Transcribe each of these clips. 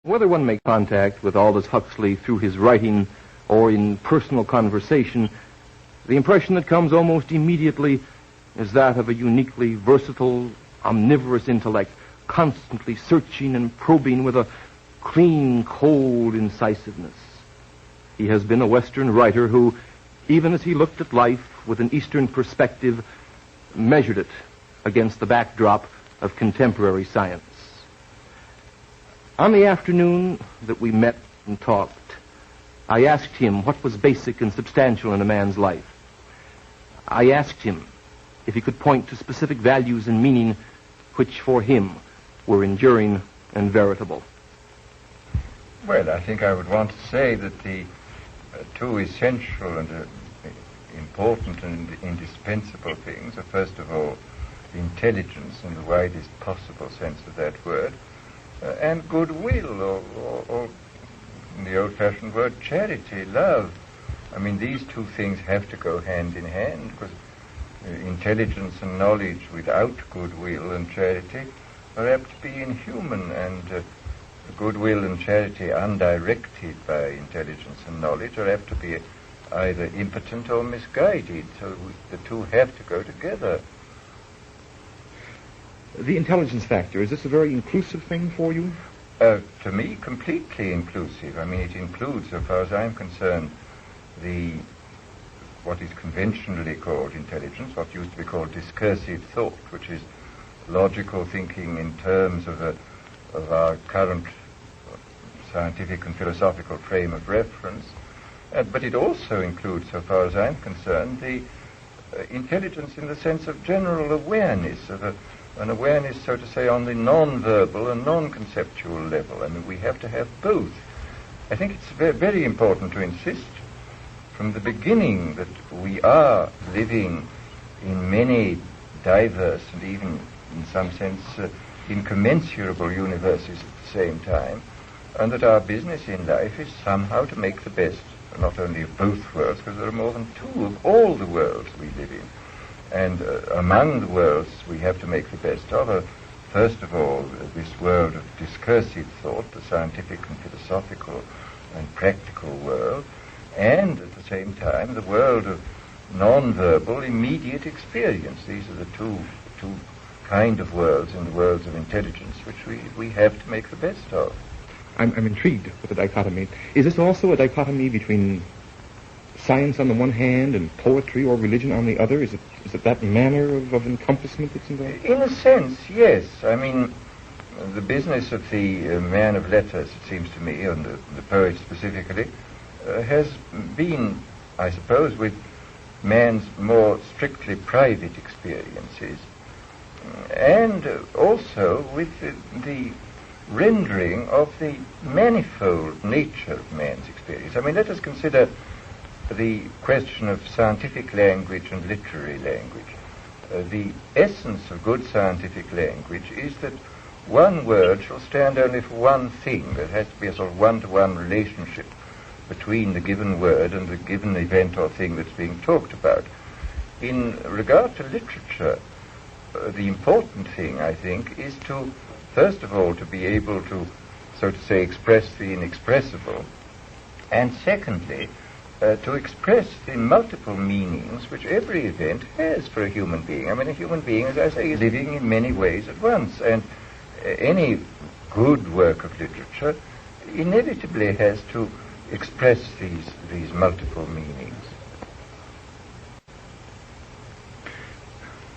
Whether one makes contact with Aldous Huxley through his writing or in personal conversation, the impression that comes almost immediately is that of a uniquely versatile, omnivorous intellect, constantly searching and probing with a clean, cold incisiveness. He has been a Western writer who, even as he looked at life with an Eastern perspective, measured it against the backdrop of contemporary science. On the afternoon that we met and talked, I asked him what was basic and substantial in a man's life. I asked him if he could point to specific values and meaning which for him were enduring and veritable. Well, I think I would want to say that the two essential and important and indispensable things are, first of all, intelligence in the widest possible sense of that word, and goodwill, or in the old-fashioned word, charity, love. I mean, these two things have to go hand in hand, because intelligence and knowledge without goodwill and charity are apt to be inhuman, and goodwill and charity undirected by intelligence and knowledge are apt to be either impotent or misguided. So the two have to go together. The intelligence factor, is this a very inclusive thing for you? To me, completely inclusive. I mean, it includes, so far as I'm concerned, what is conventionally called intelligence, what used to be called discursive thought, which is logical thinking in terms of our current scientific and philosophical frame of reference. But it also includes, so far as I'm concerned, the intelligence in the sense of general awareness, of an awareness, so to say, on the non-verbal and non-conceptual level. I mean, we have to have both. I think it's very, very important to insist from the beginning that we are living in many diverse and even, in some sense, incommensurable universes at the same time, and that our business in life is somehow to make the best, not only of both worlds, because there are more than two of all the worlds we live in. And among the worlds we have to make the best of, first of all, this world of discursive thought, the scientific and philosophical and practical world, and at the same time the world of non-verbal immediate experience. These are the two kind of worlds in the worlds of intelligence which we have to make the best of. I'm intrigued with the dichotomy. Is this also a dichotomy between science on the one hand and poetry or religion on the other? Is it that manner of encompassment that's involved? In a sense, yes. I mean, the business of the man of letters, it seems to me, and the poet specifically, has been, I suppose, with man's more strictly private experiences, and also with the rendering of the manifold nature of man's experience. I mean, let us consider the question of scientific language and literary language. The essence of good scientific language is that one word shall stand only for one thing. There has to be a sort of one-to-one relationship between the given word and the given event or thing that's being talked about. In regard to literature, the important thing, I think, is to, first of all, to be able to, so to say, express the inexpressible, and secondly, to express the multiple meanings which every event has for a human being. I mean, a human being, as I say, is living in many ways at once, and any good work of literature inevitably has to express these multiple meanings.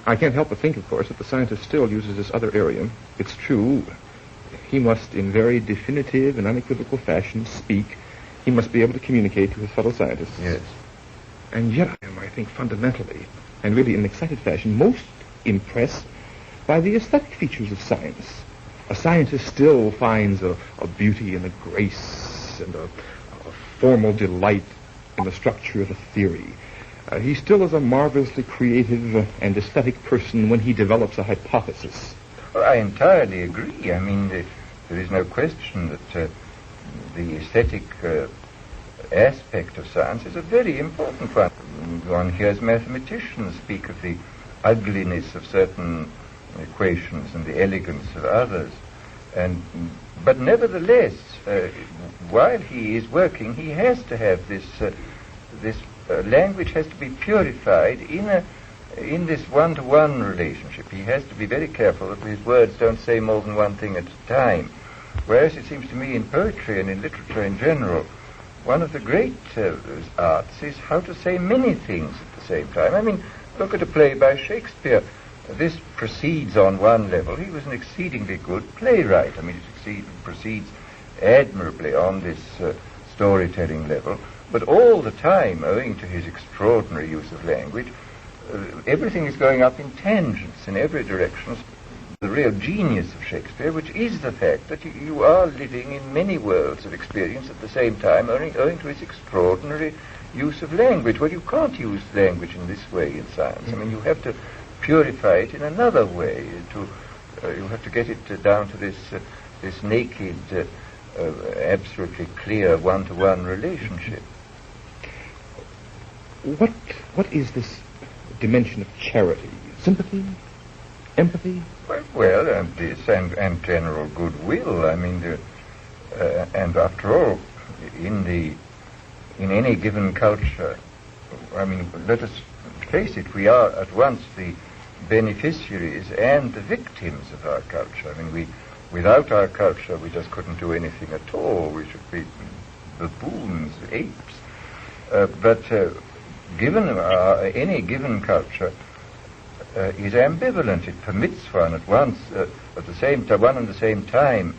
I can't help but think, of course, that the scientist still uses this other area. It's true. He must, in very definitive and unequivocal fashion, speak. He must be able to communicate to his fellow scientists. Yes. And yet I am, I think, fundamentally, and really in an excited fashion, most impressed by the aesthetic features of science. A scientist still finds a beauty and a grace and a formal delight in the structure of a theory. He still is a marvelously creative and aesthetic person when he develops a hypothesis. Well, I entirely agree. I mean, there is no question that the aesthetic aspect of science is a very important one. One hears mathematicians speak of the ugliness of certain equations and the elegance of others. But nevertheless, while he is working, he has to have this language has to be purified in this one-to-one relationship. He has to be very careful that his words don't say more than one thing at a time. Whereas it seems to me in poetry and in literature in general, one of the great arts is how to say many things at the same time. I mean, look at a play by Shakespeare. This proceeds on one level. He was an exceedingly good playwright. I mean, it proceeds admirably on this storytelling level. But all the time, owing to his extraordinary use of language, everything is going up in tangents in every direction. The real genius of Shakespeare, which is the fact that you are living in many worlds of experience at the same time, owing to his extraordinary use of language. Well, you can't use language in this way in science. I mean, you have to purify it in another way. You have to get it down to this naked, absolutely clear one-to-one relationship. What is this dimension of charity? Sympathy? Empathy? Well, and this and general goodwill. I mean, and after all, in any given culture, I mean, let us face it, we are at once the beneficiaries and the victims of our culture. I mean, without our culture, we just couldn't do anything at all. We should be baboons, apes. But given any given culture is ambivalent. It permits one at once, at the same time, one and the same time,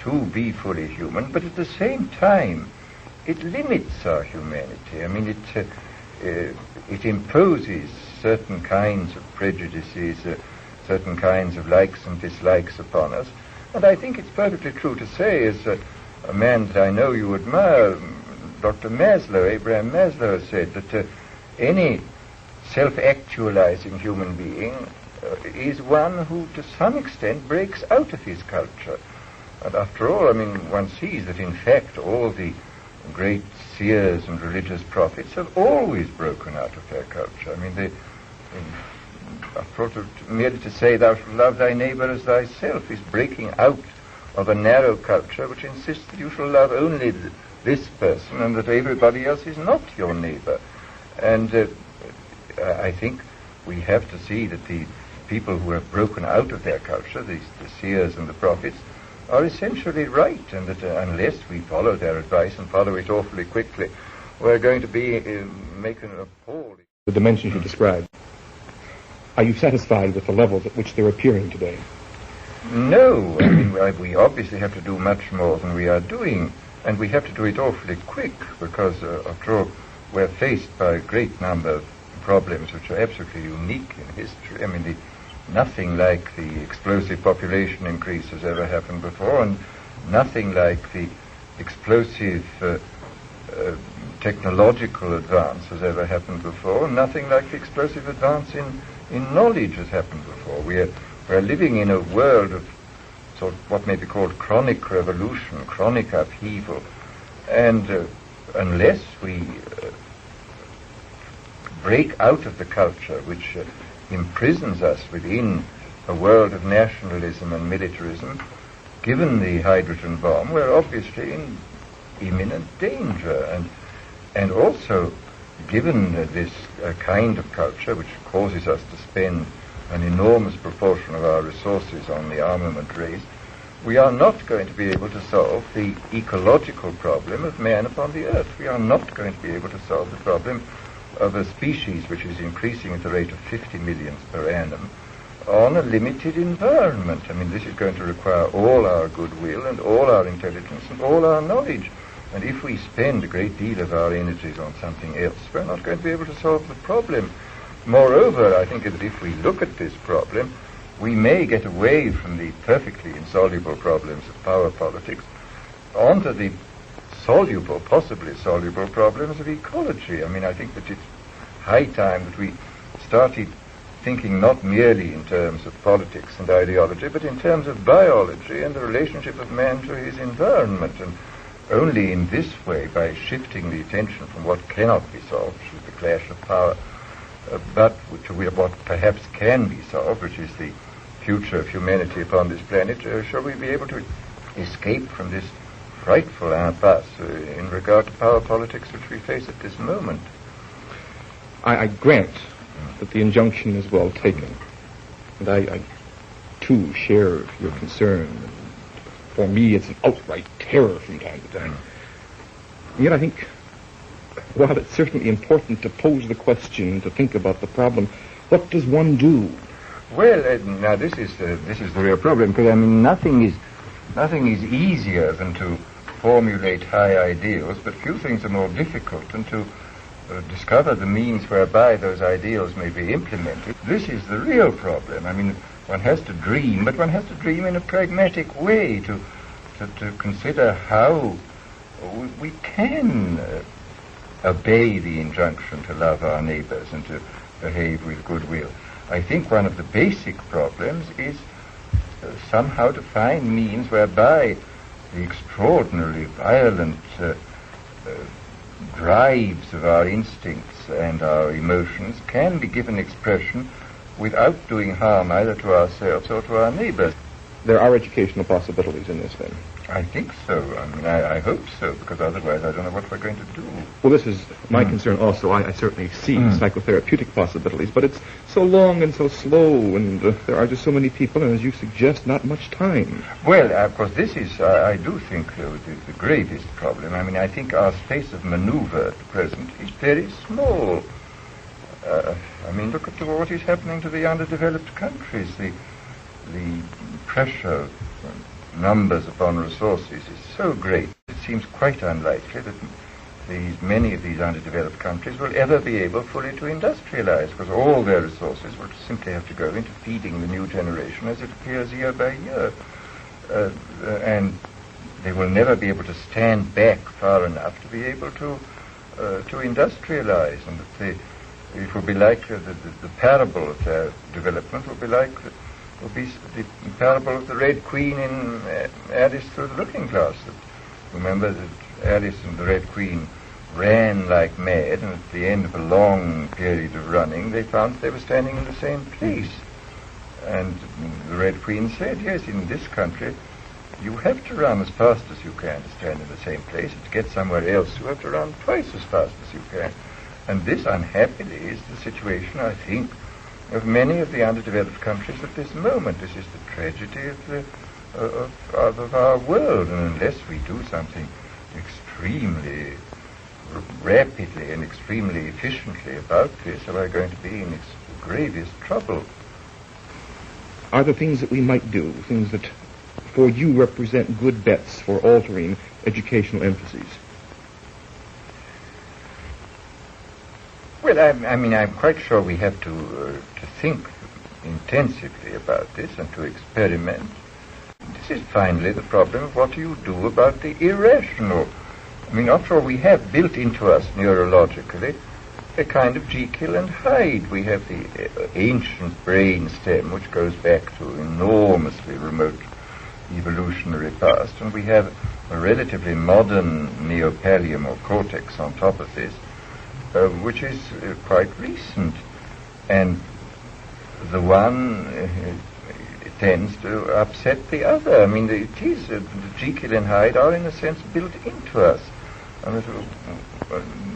to be fully human, but at the same time, it limits our humanity. I mean, it imposes certain kinds of prejudices, certain kinds of likes and dislikes upon us. And I think it's perfectly true to say, as a man that I know you admire, Dr. Maslow, Abraham Maslow, said that any self-actualizing human being is one who, to some extent, breaks out of his culture. And after all, I mean, one sees that, in fact, all the great seers and religious prophets have always broken out of their culture. I mean, after all, merely to say, thou shalt love thy neighbor as thyself, is breaking out of a narrow culture which insists that you shall love only this person and that everybody else is not your neighbor. And I think we have to see that the people who have broken out of their culture, the seers and the prophets, are essentially right, and that unless we follow their advice and follow it awfully quickly, we're going to be making an appalling... The dimensions you described, are you satisfied with the levels at which they're appearing today? No. I mean, we obviously have to do much more than we are doing, and we have to do it awfully quick, because, after all, we're faced by a great number of problems which are absolutely unique in history. I mean, nothing like the explosive population increase has ever happened before, and nothing like the explosive technological advance has ever happened before, and nothing like the explosive advance in knowledge has happened before. We're living in a world of sort of what may be called chronic revolution, chronic upheaval, and unless we break out of the culture which imprisons us within a world of nationalism and militarism, given the hydrogen bomb, we're obviously in imminent danger. And also, given this kind of culture which causes us to spend an enormous proportion of our resources on the armament race, we are not going to be able to solve the ecological problem of man upon the earth. We are not going to be able to solve the problem of a species which is increasing at the rate of 50 millions per annum on a limited environment. I mean, this is going to require all our goodwill and all our intelligence and all our knowledge. And if we spend a great deal of our energies on something else, we're not going to be able to solve the problem. Moreover, I think that if we look at this problem, we may get away from the perfectly insoluble problems of power politics onto the soluble, possibly soluble problems of ecology. I mean, I think that it's high time that we started thinking not merely in terms of politics and ideology, but in terms of biology and the relationship of man to his environment. And only in this way, by shifting the attention from what cannot be solved, which is the clash of power, but to what perhaps can be solved, which is the future of humanity upon this planet, shall we be able to escape from this frightful impasse in regard to power politics which we face at this moment. I grant that the injunction is well taken, and I too share your concern. For me, it's an outright terror from time to time. And yet I think, while it's certainly important to pose the question, to think about the problem, what does one do? Well, now this is the real problem, because I mean nothing is easier than to formulate high ideals, but few things are more difficult than to discover the means whereby those ideals may be implemented. This is the real problem. I mean, one has to dream, but one has to dream in a pragmatic way to consider how we can obey the injunction to love our neighbors and to behave with goodwill. I think one of the basic problems is somehow to find means whereby the extraordinarily violent drives of our instincts and our emotions can be given expression without doing harm either to ourselves or to our neighbors. There are educational possibilities in this, then? I think so. I mean, I hope so, because otherwise I don't know what we're going to do. Well, this is my concern also. I certainly see psychotherapeutic possibilities, but it's so long and so slow, and there are just so many people, and as you suggest, not much time. Well, of course, this is, I do think, the gravest problem. I mean, I think our space of maneuver at the present is very small. I mean, look at what is happening to the underdeveloped countries. The pressure, numbers upon resources is so great. It seems quite unlikely that many of these underdeveloped countries will ever be able fully to industrialize, because all their resources will simply have to go into feeding the new generation as it appears year by year. And they will never be able to stand back far enough to be able to industrialize, and that it will be like the parable of their development will be the parable of the Red Queen in Alice Through the Looking Glass. Remember that Alice and the Red Queen ran like mad, and at the end of a long period of running, they found they were standing in the same place. And the Red Queen said, yes, in this country, you have to run as fast as you can to stand in the same place. And to get somewhere else, you have to run twice as fast as you can. And this, unhappily, is the situation, I think, of many of the underdeveloped countries at this moment. This is the tragedy of our world, and unless we do something extremely rapidly and extremely efficiently about this, we're going to be in gravest trouble. Are there things that we might do, things that for you represent good bets for altering educational emphases? Well, I mean, I'm quite sure we have to think intensively about this and to experiment. This is finally the problem of what do you do about the irrational. I mean, after all, we have built into us neurologically a kind of Jekyll and Hyde. We have the ancient brain stem, which goes back to enormously remote evolutionary past, and we have a relatively modern neopallium or cortex on top of this, which is quite recent, and the one tends to upset the other. I mean, the Jekyll and Hyde are in a sense built into us. And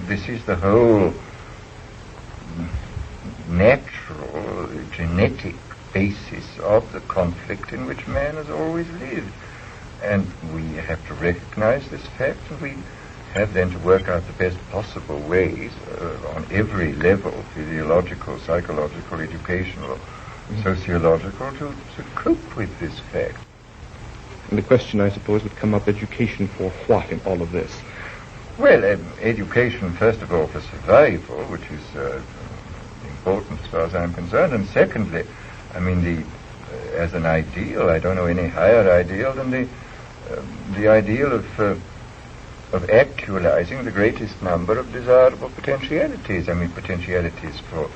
this is the whole natural, genetic basis of the conflict in which man has always lived. And we have to recognize this fact, and we have then to work out the best possible ways on every level, physiological, psychological, educational, sociological, to cope with this fact. And the question, I suppose, would come up, education for what in all of this? Well, education, first of all, for survival, which is important as far as I'm concerned, and secondly, I mean, as an ideal, I don't know any higher ideal than the ideal of actualizing the greatest number of desirable potentialities. I mean, potentialities for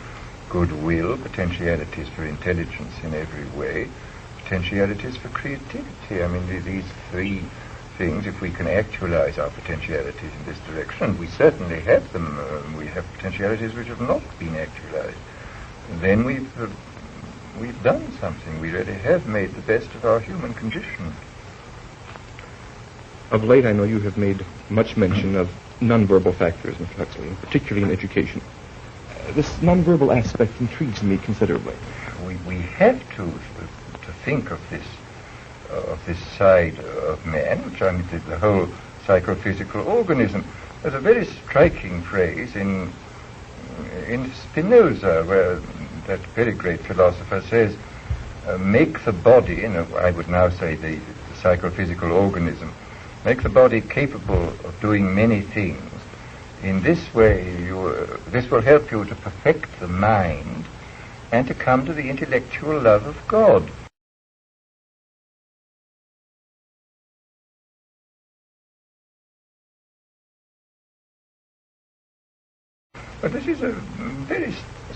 goodwill, potentialities for intelligence in every way, potentialities for creativity. I mean, these three things, if we can actualize our potentialities in this direction, we certainly have them. We have potentialities which have not been actualized. Then we've done something. We really have made the best of our human condition. Of late, I know you have made much mention of nonverbal factors, Mr. Huxley, and particularly in education. This nonverbal aspect intrigues me considerably. We have to think of this side of man, which I mean the whole psychophysical organism. There's a very striking phrase in Spinoza, where that very great philosopher says, make the body, I would now say the psychophysical organism, make the body capable of doing many things. In this way, this will help you to perfect the mind and to come to the intellectual love of God. But this is a very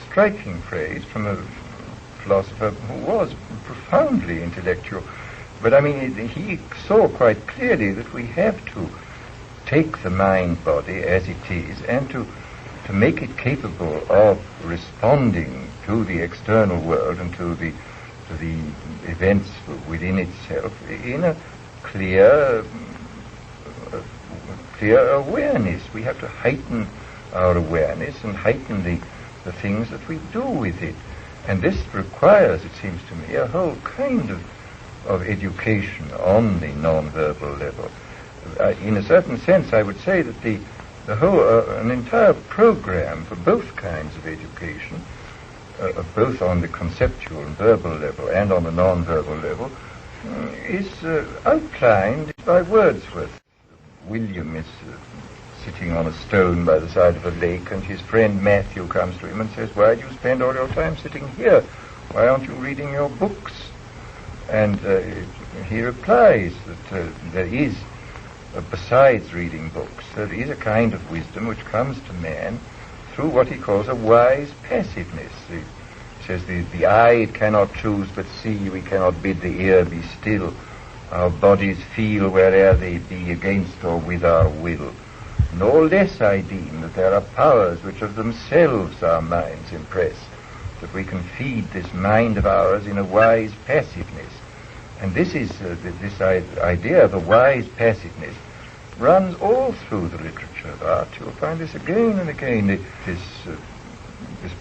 striking phrase from a philosopher who was profoundly intellectual. But I mean, he saw quite clearly that we have to take the mind-body as it is and to make it capable of responding to the external world and to the events within itself in a clear awareness. We have to heighten our awareness and heighten the things that we do with it. And this requires, it seems to me, a whole kind of education on the non-verbal level. In a certain sense, I would say that the whole, an entire program for both kinds of education, both on the conceptual and verbal level and on the non-verbal level, is outlined by Wordsworth. William is sitting on a stone by the side of a lake, and his friend Matthew comes to him and says, "Why do you spend all your time sitting here? Why aren't you reading your books?" And he replies that there is, besides reading books, there is a kind of wisdom which comes to man through what he calls a wise passiveness. He says, the eye cannot choose but see, we cannot bid the ear be still. Our bodies feel where'er they be, against or with our will. No less I deem that there are powers which of themselves our minds impress, that we can feed this mind of ours in a wise passiveness. And this is this idea of a wise passiveness runs all through the literature of art. You'll find this again and again, this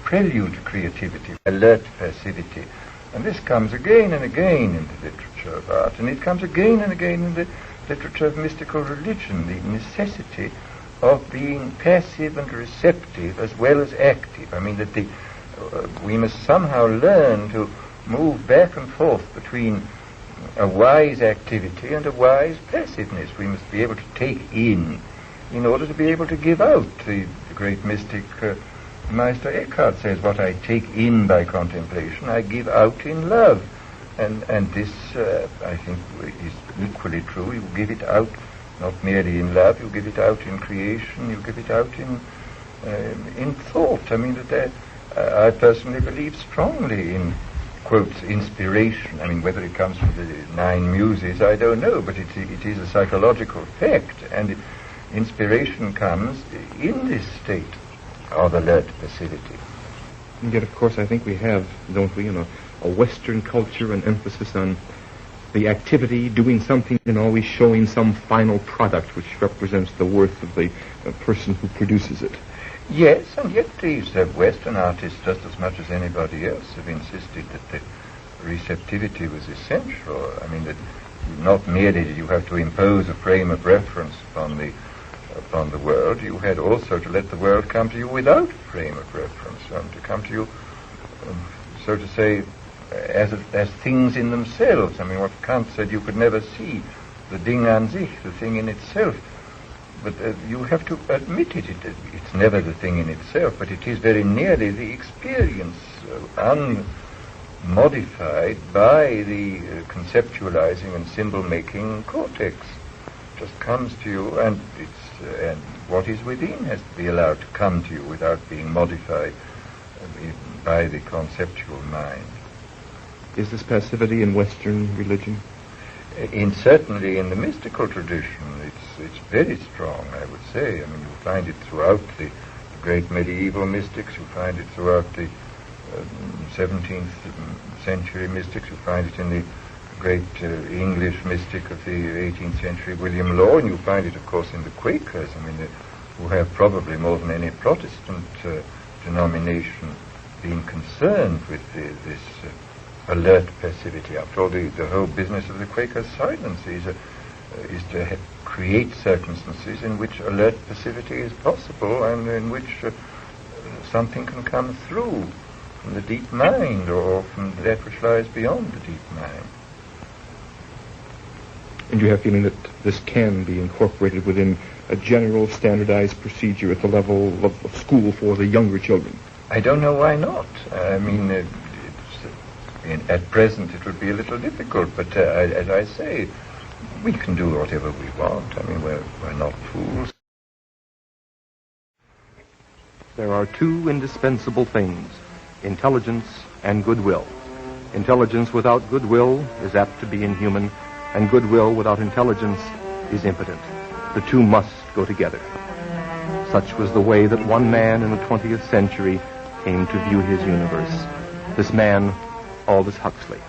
prelude to creativity, alert passivity. And this comes again and again in the literature of art, and it comes again and again in the literature of mystical religion, the necessity of being passive and receptive as well as active. I mean that we must somehow learn to move back and forth between a wise activity and a wise passiveness. We must be able to take in order to be able to give out. The great mystic Meister Eckhart says, what I take in by contemplation, I give out in love. And this, I think, is equally true. You give it out not merely in love, you give it out in creation, you give it out in thought. I mean, I personally believe strongly in, quotes, inspiration. I mean, whether it comes from the nine muses, I don't know, but it is a psychological fact, and inspiration comes in this state of alert passivity. And yet, of course, I think we have, don't we, a Western culture, an emphasis on the activity, doing something, and always showing some final product which represents the worth of the person who produces it. Yes, and yet these Western artists, just as much as anybody else, have insisted that the receptivity was essential. I mean, that not merely did you have to impose a frame of reference upon the world, you had also to let the world come to you without a frame of reference, to come to you, so to say, as things in themselves. I mean, what Kant said, you could never see the Ding an sich, the thing in itself. But you have to admit it. It's never the thing in itself, but it is very nearly the experience, unmodified by the conceptualizing and symbol-making cortex. It just comes to you, and what is within has to be allowed to come to you without being modified by the conceptual mind. Is this passivity in Western religion? Certainly in the mystical tradition, it's very strong, I would say. I mean, you find it throughout the great medieval mystics, you find it throughout the 17th century mystics, you find it in the great English mystic of the 18th century, William Law, and you find it, of course, in the Quakers, who have probably more than any Protestant denomination been concerned with this alert passivity. After all, the whole business of the Quaker silence is to create circumstances in which alert passivity is possible and in which something can come through from the deep mind or from that which lies beyond the deep mind. And you have a feeling that this can be incorporated within a general standardized procedure at the level of school for the younger children? I don't know why not. At present it would be a little difficult, but as I say, we can do whatever we want. We're not fools. There are two indispensable things, intelligence and goodwill. Intelligence without goodwill is apt to be inhuman, and goodwill without intelligence is impotent. The two must go together. Such was the way that one man in the 20th century came to view his universe. This man, Aldous Huxley.